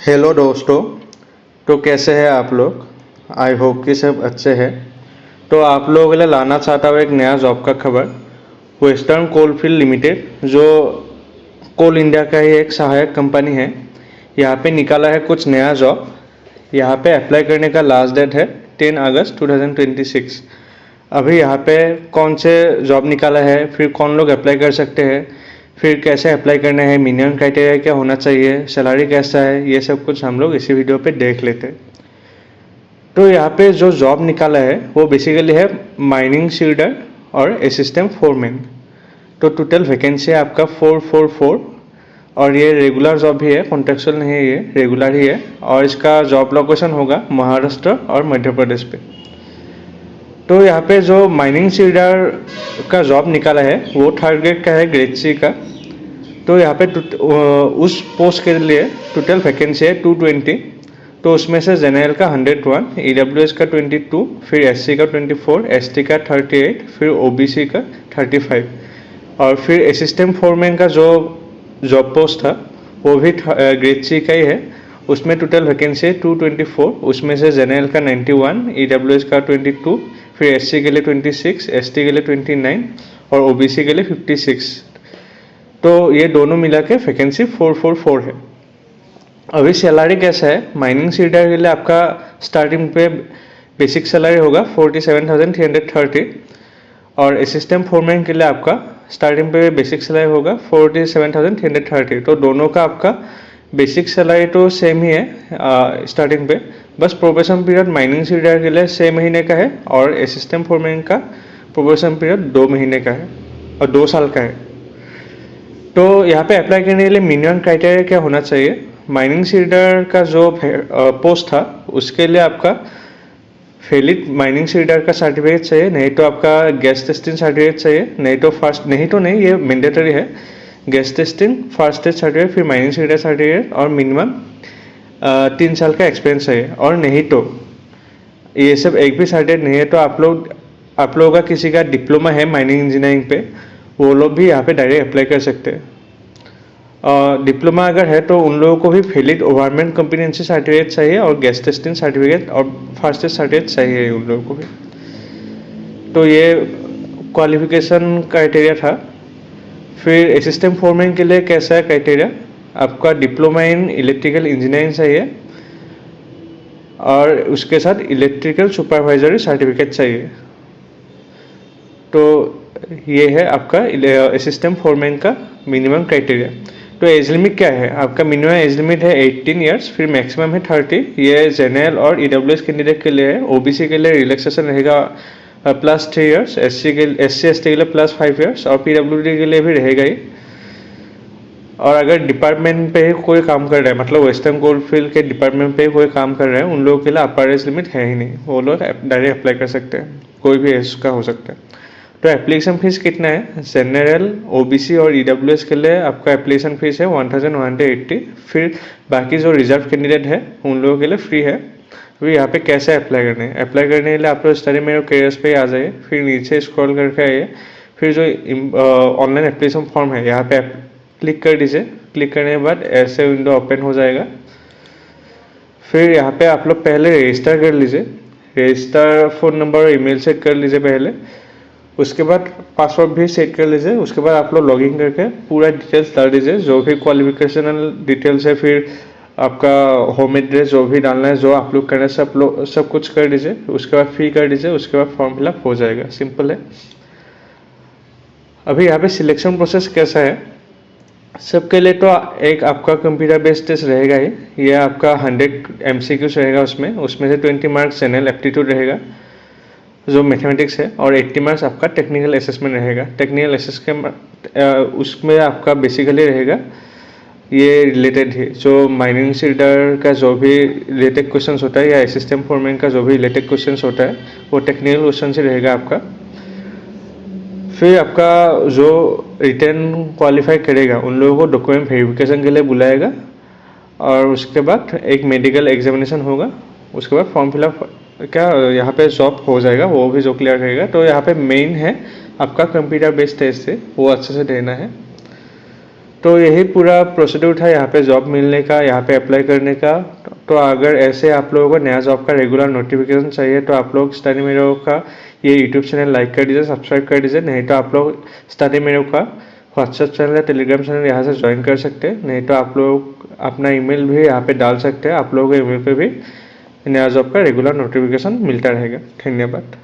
Hello दोस्तों। तो कैसे हैं आप लोग। आई होप कि सब अच्छे हैं। तो आप लोगों के लिए लाना चाहता हूँ एक नया जॉब का खबर। वेस्टर्न कोलफील्ड लिमिटेड जो कोल इंडिया का ही एक सहायक कंपनी है, यहाँ पे निकाला है कुछ नया जॉब। यहाँ पे अप्लाई करने का लास्ट डेट है 10 अगस्त 2026। अभी यहाँ पे कौन से जॉब निकाला है, फिर कौन लोग अप्लाई कर सकते हैं, फिर कैसे अप्लाई करना है, मिनिमम क्राइटेरिया क्या होना चाहिए, सैलरी कैसा है, ये सब कुछ हम लोग इसी वीडियो पे देख लेते हैं। तो यहाँ पे जो जॉब निकाला है वो बेसिकली है माइनिंग सीडर और असिस्टेंट फोरमैन। तो टोटल वैकेंसी है आपका 444 और ये रेगुलर जॉब भी है, कॉन्ट्रेक्चुअल नहीं है, ये रेगुलर ही है। और इसका जॉब लोकेशन होगा महाराष्ट्र और मध्य प्रदेश पे। तो यहाँ पे जो माइनिंग सीडर का जॉब निकाला है वो थर्ड ग्रेड का है, ग्रेड सी का। तो यहाँ पे उस पोस्ट के लिए टोटल वैकेंसी है 220। तो उसमें से जनरल का 101, ईडब्ल्यूएस का 22, फिर एससी का 24, एसटी का 38, फिर ओबीसी का 35 और फिर असिस्टेंट फोरमैन का जो जॉब पोस्ट था वो भी ग्रेड सी का ही है। उसमें टोटल वैकेंसी है 224, उसमें से जनरल का 91, ईडब्ल्यूएस का 22, फिर एससी के लिए 26, एसटी के लिए 29 और ओबीसी के लिए 56। तो ये दोनों मिला के वैकेंसी 444 है। अभी सैलरी कैसा है, माइनिंग सीडर के लिए आपका स्टार्टिंग पे बेसिक सैलरी होगा 47,330 और असिस्टेंट फोरमैन के लिए आपका स्टार्टिंग पे बेसिक सैलरी होगा 47,330। तो दोनों का आपका बेसिक सैलरी तो सेम ही है स्टार्टिंग पे, बस प्रोबेशन पीरियड माइनिंग सीडर के लिए 6 महीने का है और असिस्टेंट फोरमैन का प्रोबेशन पीरियड 2 महीने का है और 2 साल का है। तो यहाँ पे अप्लाई करने के लिए मिनिमम क्राइटेरिया क्या होना चाहिए, माइनिंग सीडर का जो पोस्ट था उसके लिए आपका वैलिड माइनिंग सीडर का सर्टिफिकेट चाहिए, नहीं तो आपका गैस टेस्टिंग सर्टिफिकेट चाहिए, नहीं तो फर्स्ट नहीं तो नहीं ये मैंडेटरी है, gas testing, first test certificate, फिर माइनिंग सीडर सर्टिफिकेट और मिनिमम 3 साल का एक्सपीरियंस चाहिए। और नहीं तो ये सब एक भी सर्टिफिकेट नहीं है तो आप लोगों का किसी का डिप्लोमा है माइनिंग इंजीनियरिंग पे, वो लोग भी यहाँ पे डायरेक्ट अप्लाई कर सकते हैं। डिप्लोमा अगर है तो उन लोगों को भी वैलिड गवर्नमेंट कंपीटेंसी सर्टिफिकेट चाहिए और गैस टेस्टिंग सर्टिफिकेट और फर्स्ट टेस्ट सर्टिफिकेट चाहिए उन लोगों को भी। तो ये क्वालिफिकेशन क्राइटेरिया था। फिर असिस्टेंट फोरमैन के लिए कैसा है क्राइटेरिया, आपका डिप्लोमा इन इलेक्ट्रिकल इंजीनियरिंग चाहिए और उसके साथ इलेक्ट्रिकल सुपरवाइजरी सर्टिफिकेट चाहिए। तो ये है आपका असिस्टेंट फोरमैन का मिनिमम क्राइटेरिया। तो एज लिमिट क्या है, आपका मिनिमम एज लिमिट है 18 ईयर्स, फिर मैक्सिमम है 30। ये जनरल और ईडब्ल्यूएस कैंडिडेट के लिए है। ओबीसी के लिए रिलैक्सेशन रहेगा +3 ईयर्स, एससी एसटी के लिए +5 ईयर्स और पीडब्ल्यूडी के लिए भी रहेगा ही। और अगर डिपार्टमेंट पे कोई काम कर रहा है, मतलब वेस्टर्न कोलफील्ड के डिपार्टमेंट पे कोई काम कर रहे हैं, उन लोगों के लिए अपर एज लिमिट है ही नहीं, वो लोग डायरेक्ट अप्लाई कर सकते हैं, कोई भी एज का हो सकता है। तो एप्लीकेशन फीस कितना है, जनरल ओबीसी और ईडब्ल्यूएस के लिए आपका एप्लीकेशन फीस है 1180। फिर बाकी जो रिजर्व कैंडिडेट है उन लोगों के लिए फ्री है। अभी यहाँ पे कैसे अप्लाई करने हैं, अप्लाई करने के लिए आप लोग स्टडी मेरे कैरियर्स पे आ जाइए, फिर नीचे स्क्रॉल करके आइए, फिर जो ऑनलाइन एप्लीकेशन फॉर्म है यहाँ पे क्लिक कर दीजिए। क्लिक करने के बाद ऐसे विंडो ओपन हो जाएगा। फिर यहाँ पे आप लोग पहले रजिस्टर कर लीजिए, रजिस्टर फ़ोन नंबर और ईमेल सेट कर लीजिए पहले, उसके बाद पासवर्ड भी सेट कर लीजिए। उसके बाद आप लोग लॉगिन करके पूरा डिटेल्स डाल दीजिए, जो भी क्वालिफिकेशनल डिटेल्स है, फिर आपका होम एड्रेस जो भी डालना है, जो आप लोग करना है सब कुछ कर दीजिए। उसके बाद फी कर दीजिए, उसके बाद फॉर्म फिलअप हो जाएगा, सिंपल है। अभी यहाँ पे सिलेक्शन प्रोसेस कैसा है, सबके लिए तो एक आपका कंप्यूटर बेस्ड टेस्ट रहेगा ही। ये आपका 100 MCQs रहेगा, उसमें से 20 मार्क्स जनरल एप्टीट्यूड रहेगा जो मैथमेटिक्स है, और 80 मार्क्स आपका टेक्निकल असेसमेंट रहेगा। टेक्निकल असेसमेंट उसमें आपका बेसिकली रहेगा ये रिलेटेड है, जो माइनिंग सीडर का जो भी रिलेटेड क्वेश्चन होता है या असिस्टेंट फोरमैन का जो भी रिलेटेड क्वेश्चन होता है वो टेक्निकल क्वेश्चन से रहेगा आपका। फिर आपका जो रिटर्न क्वालिफाई करेगा उन लोगों को डॉक्यूमेंट वेरिफिकेशन के लिए बुलाएगा और उसके बाद एक मेडिकल एग्जामिनेशन होगा। उसके बाद फॉर्म फिलअप क्या यहाँ पे जॉब हो जाएगा, वो भी जो क्लियर करेगा। तो यहाँ पे मेन है आपका कंप्यूटर बेस्ड टेस्ट है, वो अच्छे से देना है। तो यही पूरा प्रोसीड्यूर था यहाँ पे जॉब मिलने का, यहाँ पे अप्लाई करने का। तो अगर ऐसे आप लोगों को नया जॉब का रेगुलर नोटिफिकेशन चाहिए तो आप लोग स्टडी मेरो का ये यूट्यूब चैनल लाइक कर दीजिए, सब्सक्राइब कर दीजिए। नहीं तो आप लोग स्टडी मेरो का व्हाट्सएप चैनल या टेलीग्राम चैनल यहाँ से ज्वाइन कर सकते हैं। नहीं तो आप लोग अपना ईमेल भी यहाँ पे डाल सकते हैं, आप लोगों के ईमेल पे भी नया जॉब का रेगुलर नोटिफिकेशन मिलता रहेगा। धन्यवाद।